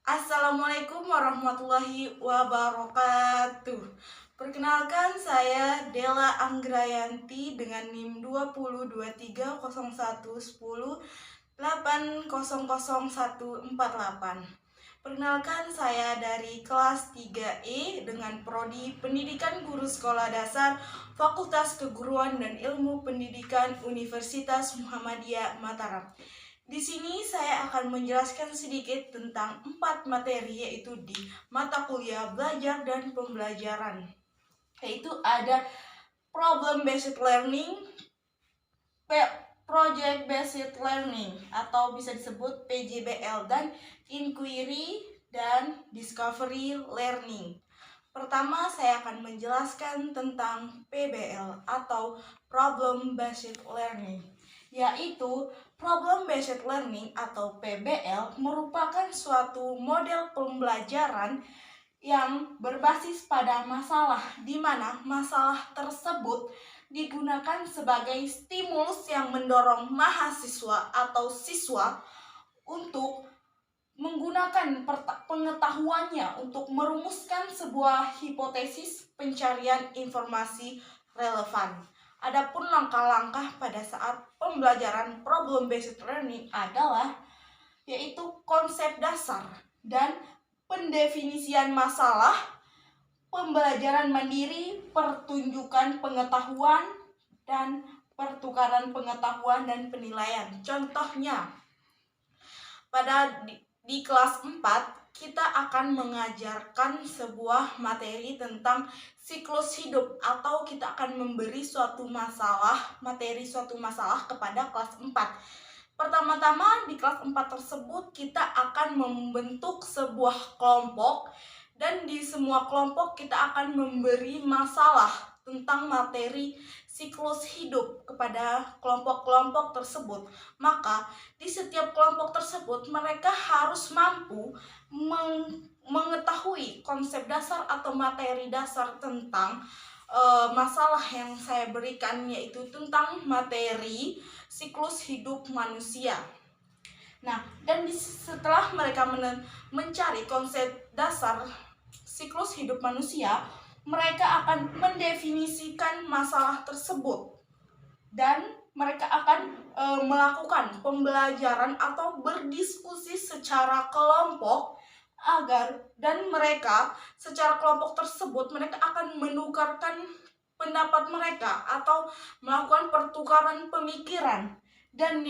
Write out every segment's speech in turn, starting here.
Assalamualaikum warahmatullahi wabarakatuh. Perkenalkan, saya Dela Anggrayanti dengan NIM 20230110800148. Perkenalkan, saya dari kelas 3E dengan prodi Pendidikan Guru Sekolah Dasar Fakultas Keguruan dan Ilmu Pendidikan Universitas Muhammadiyah Mataram. Di sini saya akan menjelaskan sedikit tentang 4 materi, yaitu di mata kuliah belajar dan pembelajaran. Yaitu ada problem based learning, project based learning atau bisa disebut PJBL, dan inquiry dan discovery learning. Pertama, saya akan menjelaskan tentang PBL atau problem based learning, yaitu problem based learning atau PBL merupakan suatu model pembelajaran yang berbasis pada masalah, di mana masalah tersebut digunakan sebagai stimulus yang mendorong mahasiswa atau siswa untuk menggunakan pengetahuannya untuk merumuskan sebuah hipotesis pencarian informasi relevan. Adapun langkah-langkah pada saat pembelajaran problem based learning adalah yaitu konsep dasar dan pendefinisian masalah, pembelajaran mandiri, pertunjukan pengetahuan, dan pertukaran pengetahuan dan penilaian. Contohnya, pada di kelas 4 kita akan mengajarkan sebuah materi tentang siklus hidup, atau kita akan memberi materi suatu masalah kepada kelas 4. Pertama-tama di kelas 4 tersebut kita akan membentuk sebuah kelompok, dan di semua kelompok kita akan memberi masalah tentang materi siklus hidup kepada kelompok-kelompok tersebut. Maka di setiap kelompok tersebut mereka harus mampu mengetahui konsep dasar atau materi dasar tentang masalah yang saya berikan, yaitu tentang materi siklus hidup manusia. Nah, dan setelah mereka mencari konsep dasar siklus hidup manusia, mereka akan mendefinisikan masalah tersebut, dan mereka akan melakukan pembelajaran atau berdiskusi secara kelompok dan mereka secara kelompok tersebut mereka akan menukarkan pendapat mereka atau melakukan pertukaran pemikiran. Dan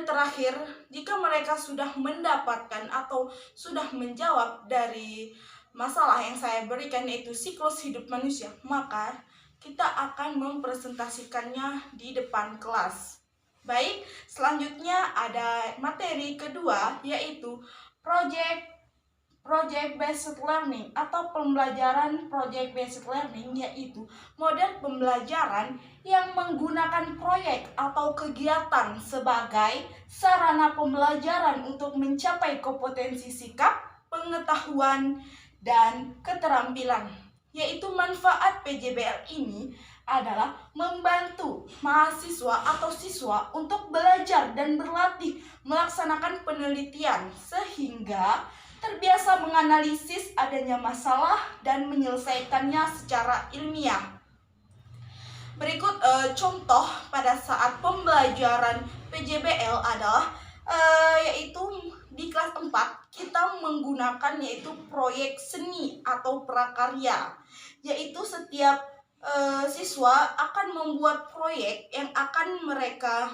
terakhir, jika mereka sudah mendapatkan atau sudah menjawab dari masalah yang saya berikan, yaitu siklus hidup manusia, maka kita akan mempresentasikannya di depan kelas. Baik, selanjutnya ada materi kedua, yaitu project based learning atau pembelajaran project based learning, yaitu model pembelajaran yang menggunakan proyek atau kegiatan sebagai sarana pembelajaran untuk mencapai kompetensi sikap, pengetahuan, dan keterampilan. Yaitu manfaat PJBL ini adalah membantu mahasiswa atau siswa untuk belajar dan berlatih melaksanakan penelitian sehingga terbiasa menganalisis adanya masalah dan menyelesaikannya secara ilmiah. Berikut contoh pada saat pembelajaran PJBL adalah yaitu di kelas 4 kita menggunakan yaitu proyek seni atau prakarya, yaitu setiap siswa akan membuat proyek yang akan mereka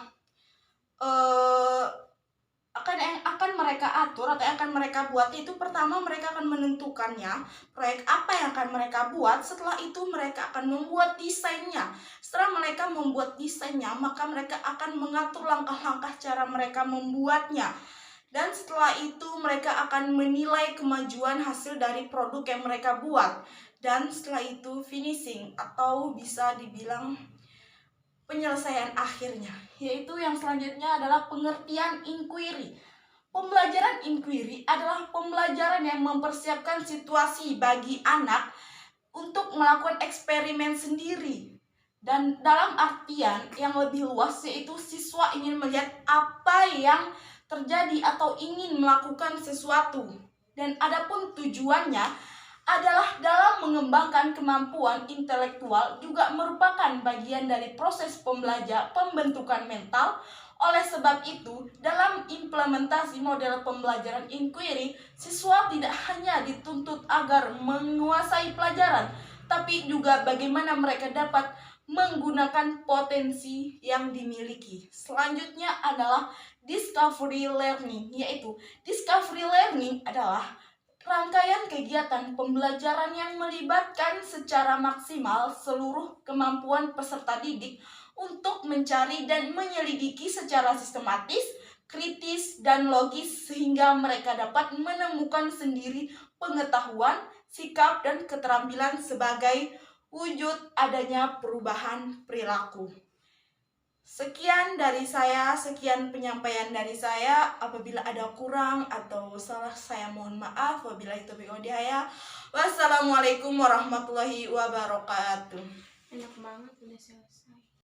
atur atau yang akan mereka buat. Itu pertama mereka akan menentukannya proyek apa yang akan mereka buat. Setelah itu mereka akan membuat desainnya. Setelah mereka membuat desainnya, maka mereka akan mengatur langkah-langkah cara mereka membuatnya. Dan setelah itu mereka akan menilai kemajuan hasil dari produk yang mereka buat. Dan setelah itu finishing atau bisa dibilang penyelesaian akhirnya, yaitu yang selanjutnya adalah pengertian inquiry. Pembelajaran inquiry adalah pembelajaran yang mempersiapkan situasi bagi anak untuk melakukan eksperimen sendiri. Dan dalam artian yang lebih luas, yaitu siswa ingin melihat apa yang terjadi atau ingin melakukan sesuatu. Dan adapun tujuannya adalah dalam mengembangkan kemampuan intelektual juga merupakan bagian dari proses pembentukan mental. Oleh sebab itu, dalam implementasi model pembelajaran inquiry, siswa tidak hanya dituntut agar menguasai pelajaran, tapi juga bagaimana mereka dapat menggunakan potensi yang dimiliki. Selanjutnya adalah discovery learning, yaitu discovery learning adalah rangkaian kegiatan pembelajaran yang melibatkan secara maksimal seluruh kemampuan peserta didik untuk mencari dan menyelidiki secara sistematis, kritis, dan logis sehingga mereka dapat menemukan sendiri pengetahuan, sikap, dan keterampilan sebagai wujud adanya perubahan perilaku. Sekian dari saya, sekian penyampaian dari saya. Apabila ada kurang atau salah, saya mohon maaf. Wabillahi taufiq wal hidayah. Wassalamualaikum warahmatullahi wabarakatuh. Enak banget udah selesai.